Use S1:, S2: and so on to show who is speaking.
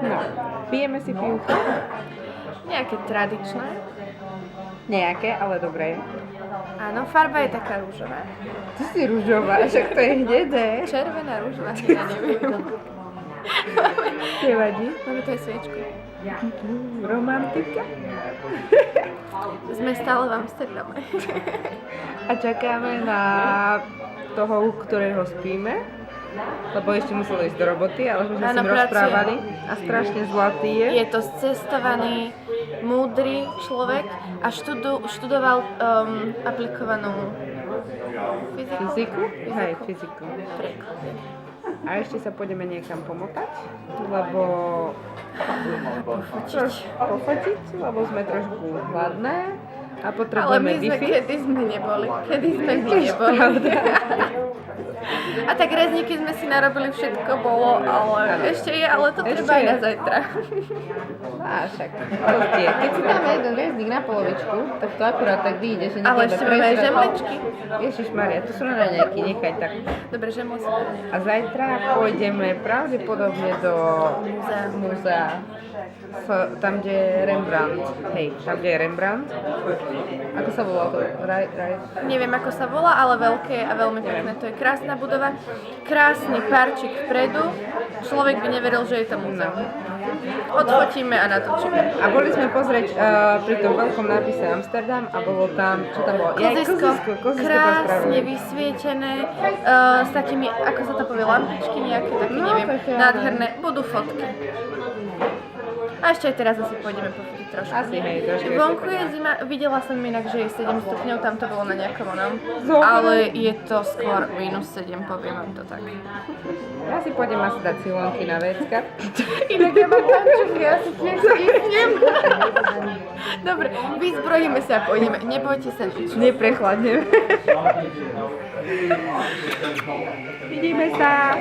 S1: No, pijeme si pivko.
S2: Nejaké tradičné.
S1: Nejaké, ale dobré.
S2: Áno, farba je taká rúžová.
S1: Ty si ružová, však to je hnedé.
S2: Červená rúžová, ja neviem.
S1: Nevadí.
S2: Máme tu aj sviečku.
S1: Romantika.
S2: Sme stále v Amsterdame.
S1: A čakáme na toho, ktorého spíme. Lebo ešte musel ísť do roboty, ale sme sa s ním rozprávali. A strašne zlatý je.
S2: Je to cestovaný, múdry človek a študoval aplikovanú
S1: Fyziku? Hej, fyziku.
S2: Preklad.
S1: A ešte sa pôjdeme niekam pomotať, lebo pofotiť, lebo sme trošku hladné a
S2: Ale
S1: potrebujeme
S2: my sme,
S1: Wi-Fi.
S2: kedy sme neboli. A tak rezníky sme si narobili, všetko bolo, ale ešte je, ale to treba aj na zajtra.
S1: Á, však. Proste, keď si dáme jeden rezník na polovičku, tak to akurát tak vyjde, že
S2: Ale ešte máme aj žemličky.
S1: Ježišmaria, to sú raňajky, nechaj tak.
S2: Dobre, žemle si dáme.
S1: A zajtra pôjdeme pravdepodobne do múzea. Tam, kde je Rembrandt. Hej, tam, kde je Rembrandt. Ako sa volá to?
S2: Neviem, ako sa volá, ale veľké a veľmi pekné. To je krásna budova, krásny parčík vpredu. Človek by neveril, že je to múzeum. Odfotíme a natočíme.
S1: A boli sme pozrieť pri tom veľkom nápise Amsterdam a bolo tam, čo tam bolo?
S2: Kozisko, krásne
S1: spravili.
S2: vysvietené, s takými, ako sa to povie, lampičky nejaké, také,
S1: No,
S2: neviem,
S1: také,
S2: nádherné. Budú fotky. A ešte aj teraz asi pôjdeme pofotiť trošku.
S1: Asi, hej, trošku.
S2: Vonku je zima, videla som inak, že je 7 stupňov, tam to bolo na nejakom onom,
S1: Zobre.
S2: ale je to skôr -7, poviem vám to tak.
S1: Ja si pôjdem asi dať silonky na vecka.
S2: Inak ja mám tančuchy, ja si tiež idem. Dobre, vyzbrojíme sa a pôjdeme, nebojte sa nič.
S1: Neprechladneme. Vidíme sa.